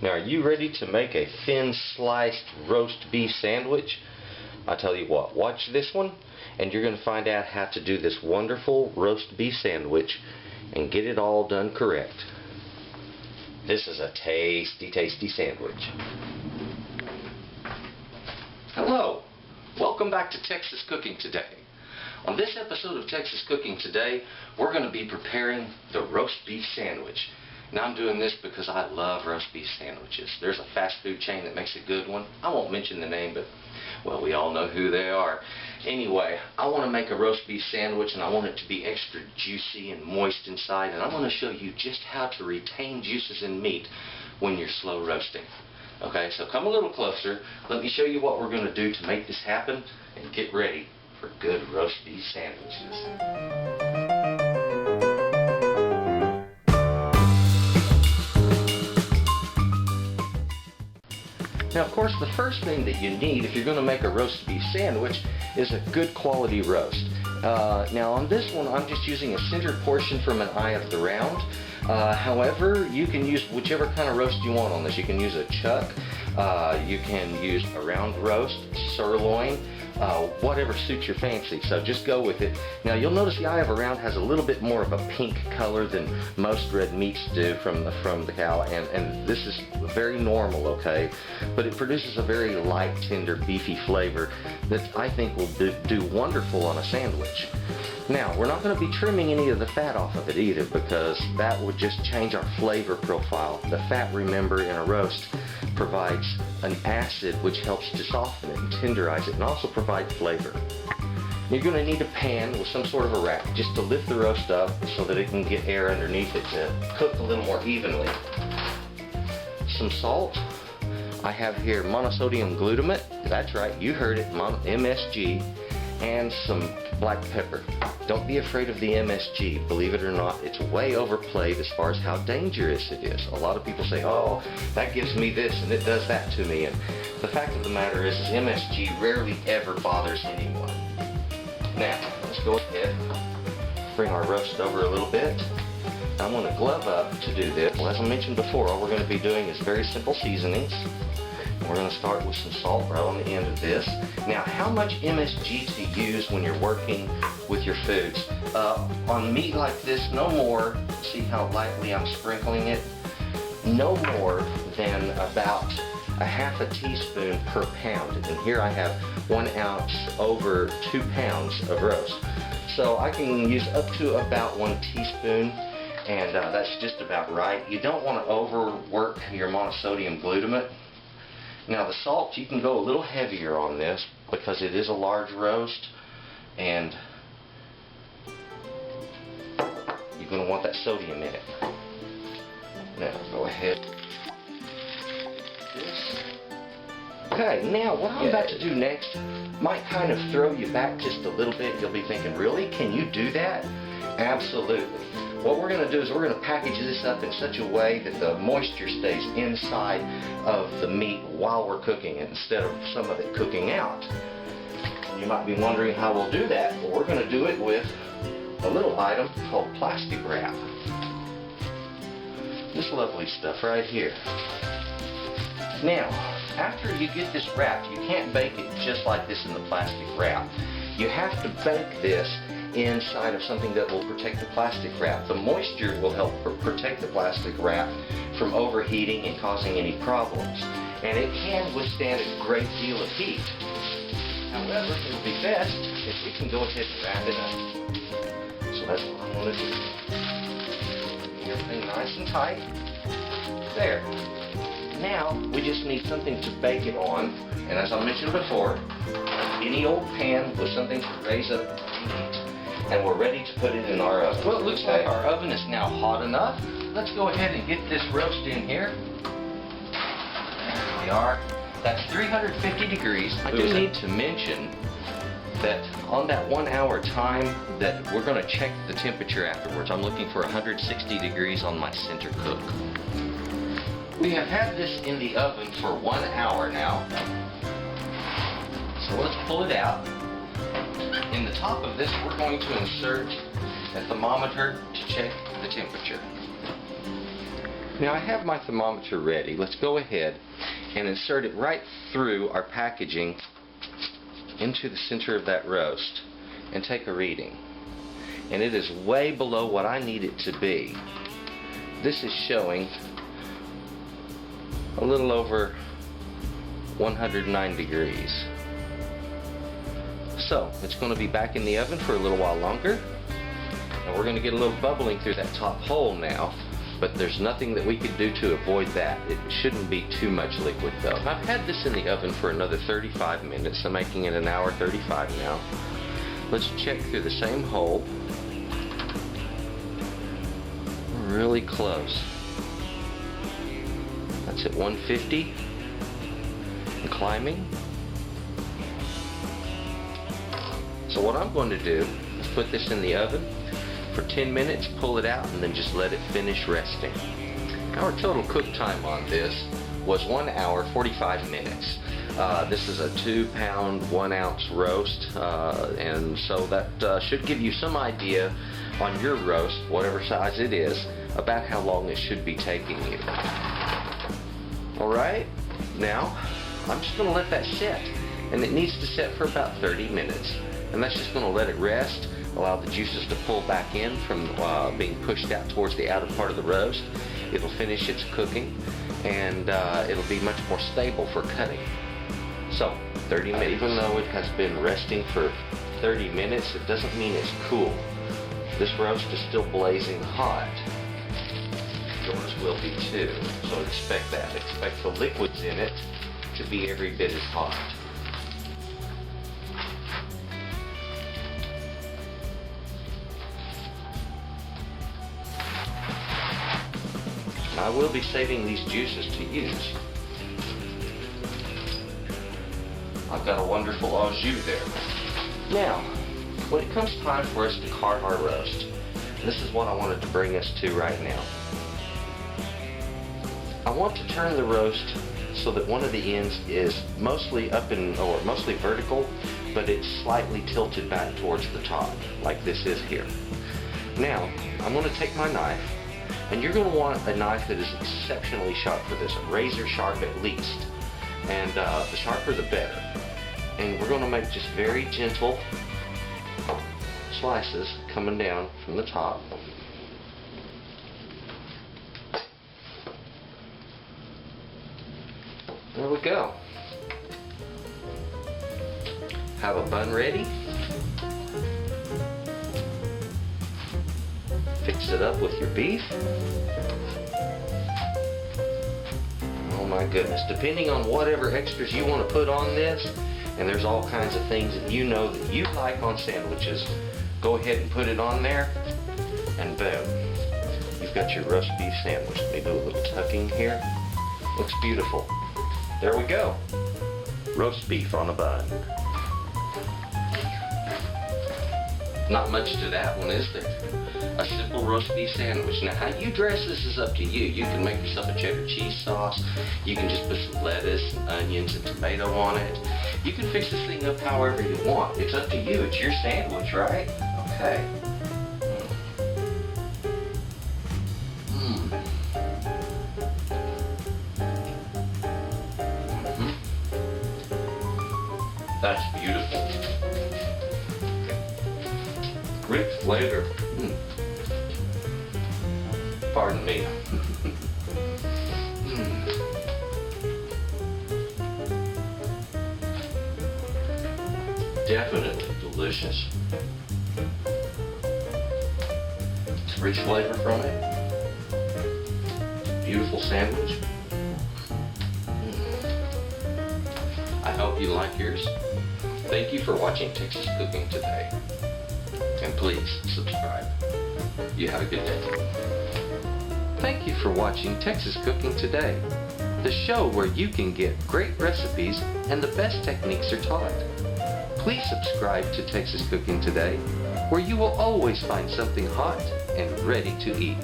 Now, are you ready to make a thin sliced roast beef sandwich? I tell you what, watch this one and you're going to find out how to do this wonderful roast beef sandwich and get it all done correct. This is a tasty, tasty sandwich. Hello, welcome back to Texas Cooking Today. On this episode of Texas Cooking Today, we're going to be preparing the roast beef sandwich. Now, I'm doing this because I love roast beef sandwiches. There's a fast food chain that makes a good one. I won't mention the name, but, well, we all know who they are. Anyway, I want to make a roast beef sandwich, and I want it to be extra juicy and moist inside, and I'm going to show you just how to retain juices in meat when you're slow roasting. Okay, so come a little closer. Let me show you what we're going to do to make this happen, and get ready for good roast beef sandwiches. Now, of course, the first thing that you need if you're going to make a roast beef sandwich is a good quality roast. Now, on this one, I'm just using a centered portion from an eye of the round. However, you can use whichever kind of roast you want on this. You can use a chuck, you can use a round roast, sirloin, whatever suits your fancy, so just go with it. Now, you'll notice the eye of a round has a little bit more of a pink color than most red meats do from the cow, and this is very normal, okay? But it produces a very light, tender, beefy flavor that I think will do wonderful on a sandwich. Now, we're not going to be trimming any of the fat off of it either, because that would just change our flavor profile. The fat, remember, in a roast provides an acid which helps to soften it and tenderize it and also provide flavor. You're going to need a pan with some sort of a rack just to lift the roast up so that it can get air underneath it to cook a little more evenly. Some salt. I have here monosodium glutamate. That's right, you heard it, MSG. And some black pepper. Don't be afraid of the MSG. Believe it or not, it's way overplayed as far as how dangerous it is. A lot of people say, oh, that gives me this and it does that to me. And the fact of the matter is MSG rarely ever bothers anyone. Now, let's go ahead, bring our roast over a little bit. I'm going to glove up to do this. Well, as I mentioned before, all we're going to be doing is very simple seasonings. We're going to start with some salt right on the end of this. Now, how much MSG to use when you're working with your foods? On meat like this, no more, see how lightly I'm sprinkling it? No more than about a half a teaspoon per pound. And here I have 1 ounce over 2 pounds of roast. So I can use up to about 1 teaspoon, and that's just about right. You don't want to overwork your monosodium glutamate. Now, the salt, you can go a little heavier on this because it is a large roast, and you're going to want that sodium in it. Now, go ahead. Okay, now what I'm about to do next might kind of throw you back just a little bit. You'll be thinking, really? Can you do that? Absolutely. What we're going to do is we're going to package this up in such a way that the moisture stays inside of the meat while we're cooking it instead of some of it cooking out. And you might be wondering how we'll do that. Well, we're going to do it with a little item called plastic wrap. This lovely stuff right here. Now, after you get this wrapped, you can't bake it just like this in the plastic wrap. You have to bake this inside of something that will protect the plastic wrap. The moisture will help protect the plastic wrap from overheating and causing any problems. And it can withstand a great deal of heat. However, it would be best if we can go ahead and wrap it up. So that's what I'm going to do. Get everything nice and tight. There. Now, we just need something to bake it on. And as I mentioned before, any old pan with something to raise up the heat. And we're ready to put it in our oven. Well, it looks like our oven is now hot enough. Let's go ahead and get this roast in here. There we are. That's 350 degrees. I do need to mention that on that 1 hour time that we're going to check the temperature afterwards. I'm looking for 160 degrees on my center cook. We have had this in the oven for 1 hour now. So let's pull it out. In the top of this, we're going to insert a thermometer to check the temperature. Now I have my thermometer ready. Let's go ahead and insert it right through our packaging into the center of that roast and take a reading. And it is way below what I need it to be. This is showing a little over 109 degrees. So it's going to be back in the oven for a little while longer, and we're going to get a little bubbling through that top hole now, but there's nothing that we could do to avoid that. It shouldn't be too much liquid though. I've had this in the oven for another 35 minutes. I'm making it an hour 35 now. Let's check through the same hole. We're really close. That's at 150 and climbing. So what I'm going to do is put this in the oven for 10 minutes, pull it out, and then just let it finish resting. Our total cook time on this was 1 hour 45 minutes. This is a 2-pound 1 ounce roast, and so that should give you some idea on your roast, whatever size it is, about how long it should be taking you. Alright, now I'm just going to let that set, and it needs to set for about 30 minutes, and that's just going to let it rest, allow the juices to pull back in from being pushed out towards the outer part of the roast. It'll finish its cooking, and it'll be much more stable for cutting. So 30 minutes. Even though it has been resting for 30 minutes, it doesn't mean it's cool. This roast is still blazing hot. Yours will be too, so expect that. Expect the liquids in it to be every bit as hot. I will be saving these juices to use. I've got a wonderful au jus there. Now, when it comes time for us to carve our roast, this is what I wanted to bring us to right now. I want to turn the roast so that one of the ends is mostly mostly vertical, but it's slightly tilted back towards the top, like this is here. Now, I'm going to take my knife, and you're going to want a knife that is exceptionally sharp for this, razor sharp at least, and the sharper the better. And we're going to make just very gentle slices coming down from the top. There we go. Have a bun ready. Fix it up with your beef. Oh my goodness, depending on whatever extras you want to put on this, and there's all kinds of things that you know that you like on sandwiches, go ahead and put it on there, and boom, you've got your roast beef sandwich. Let me do a little tucking here. Looks beautiful. There we go. Roast beef on a bun. Not much to that one, is there? A simple roast beef sandwich. Now, how you dress this is up to you. You can make yourself a cheddar cheese sauce. You can just put some lettuce and onions and tomato on it. You can fix this thing up however you want. It's up to you. It's your sandwich, right? Okay. That's beautiful. Rich flavor. Pardon me. Definitely delicious. It's rich flavor from it. Beautiful sandwich. I hope you like yours. Thank you for watching Texas Cooking Today. And please subscribe. You have a good day. Thank you for watching Texas Cooking Today, the show where you can get great recipes and the best techniques are taught. Please subscribe to Texas Cooking Today, where you will always find something hot and ready to eat.